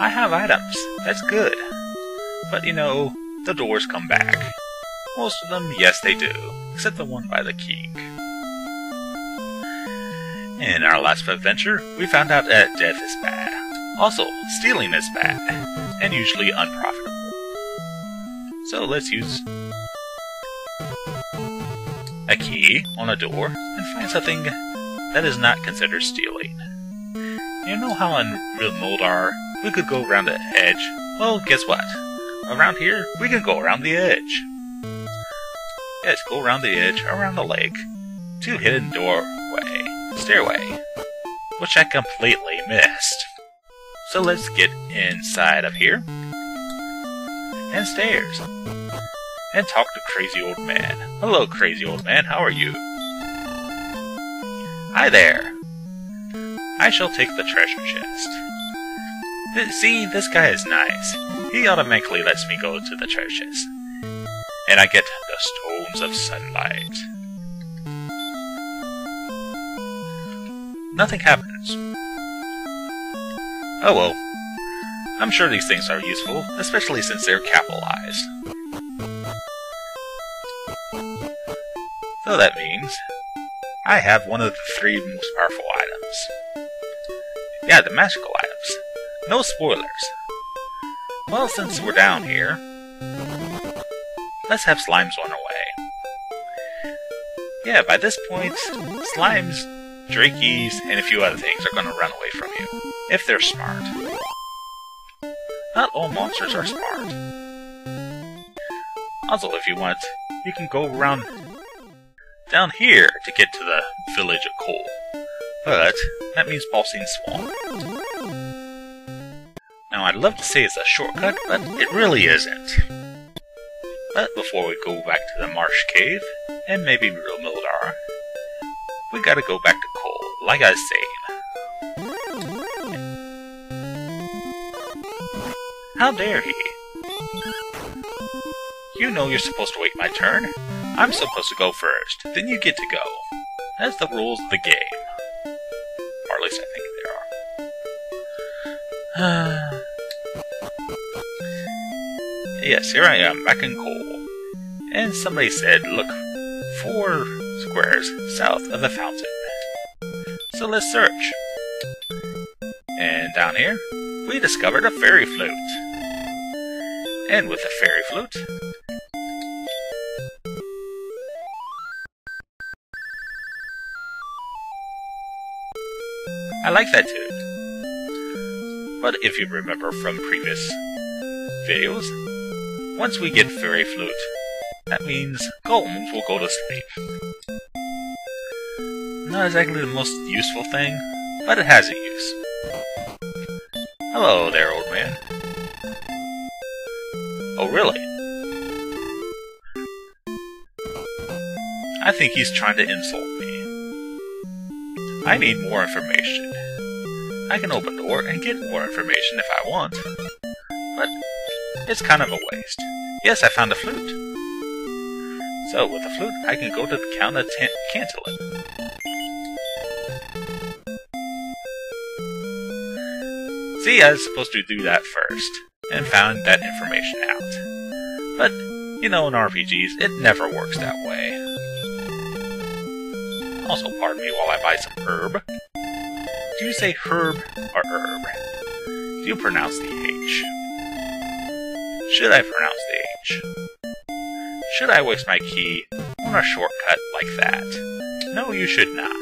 I have items. That's good. But you know, the doors come back. Most of them, yes they do. Except the one by the king. In our last adventure, we found out that death is bad. Also, stealing is bad. And usually unprofitable. So let's use a key on a door and find something that is not considered stealing. You know how in Real Moldar we could go around the edge? Well, guess what? Around here, we can go around the edge. Yes, go around the edge, around the lake, to hidden stairway, which I completely missed. So let's get inside of here, and stairs, and talk to Crazy Old Man. Hello, Crazy Old Man, how are you? Hi there. I shall take the treasure chest. See, this guy is nice. He automatically lets me go to the treasure chest. And I get the stones of sunlight. Nothing happens. Oh well. I'm sure these things are useful, especially since they're capitalized. So that means I have one of the 3 most powerful items. Yeah, the magical items. No spoilers. Well, since we're down here, let's have slimes run away. Yeah, by this point, slimes, drakies, and a few other things are going to run away from you, if they're smart. Not all monsters are smart. Also, if you want, you can go around down here to get to the village of coal. But that means bossing Swamp. Now, I'd love to say it's a shortcut, but it really isn't. But before we go back to the Marsh Cave, and maybe Real Mildar, we gotta go back to coal, like I was saying. How dare he? You know you're supposed to wait my turn. I'm supposed to go first, then you get to go. That's the rules of the game. Or at least I think there are. Yes, here I am, back in coal. And somebody said, look 4 squares south of the fountain. So let's search. And down here, we discovered a fairy flute. And with the fairy flute, I like that tune. But if you remember from previous videos, once we get fairy flute, that means golems will go to sleep. Not exactly the most useful thing, but it has a use. Hello there, old man. Oh, really? I think he's trying to insult me. I need more information. I can open the door and get more information if I want. But it's kind of a waste. Yes, I found a flute. So with the flute, I can go to the Count of Tantegel. See, I was supposed to do that first, and found that information out. But, you know, in RPGs, it never works that way. Also, pardon me while I buy some herb. Do you say herb or herb? Do you pronounce the H? Should I pronounce the H? Should I waste my key on a shortcut like that? No, you should not.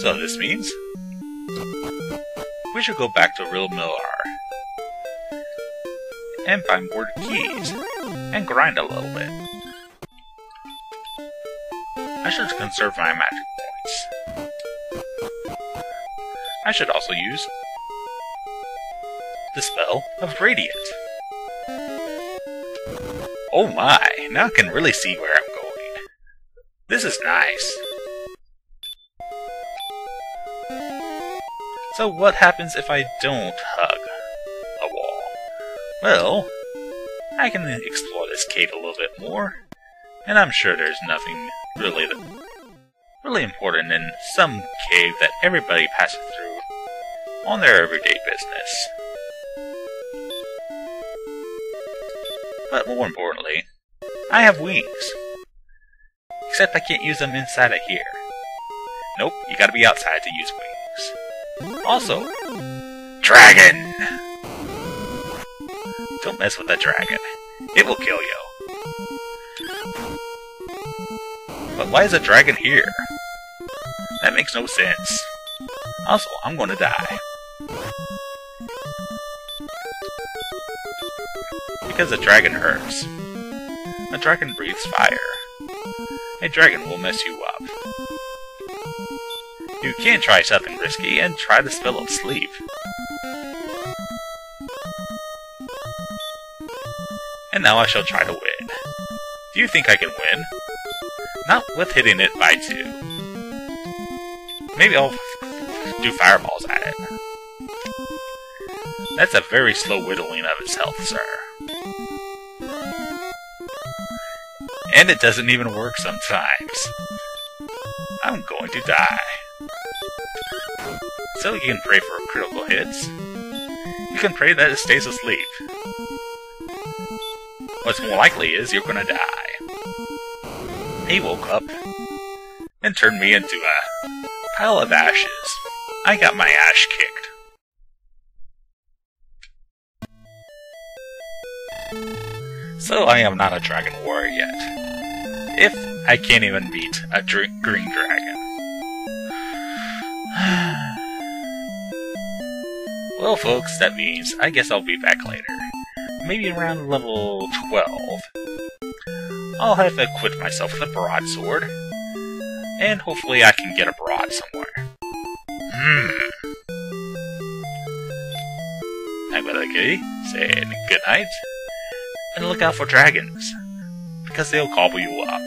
So this means we should go back to Real Mildar and find more keys and grind a little bit. I should conserve my magic points. I should also use the spell of Radiant. Oh my, now I can really see where I'm going. This is nice. So what happens if I don't hug a wall? Well, I can explore this cave a little bit more, and I'm sure there's nothing really really important in some cave that everybody passes through on their everyday business. But more importantly, I have wings. Except I can't use them inside of here. Nope, you gotta be outside to use wings. Also, dragon! Don't mess with that dragon. It will kill you. But why is a dragon here? That makes no sense. Also, I'm gonna die. Because a dragon hurts. A dragon breathes fire. A dragon will mess you up. You can try something risky and try the spell of sleep. And now I shall try to win. Do you think I can win? Not with hitting it by 2. Maybe I'll do fireballs at it. That's a very slow whittling of its health, sir. And it doesn't even work sometimes. I'm going to die. So you can pray for critical hits. You can pray that it stays asleep. What's more likely is you're gonna die. He woke up and turned me into a pile of ashes. I got my ash kicked. So I am not a dragon warrior yet. If I can't even beat a green dragon. Well folks, that means I guess I'll be back later. Maybe around level 12. I'll have equipped myself with a broadsword. And hopefully I can get a broad somewhere. I'm gonna say good night. And look out for dragons. Because they'll gobble you up.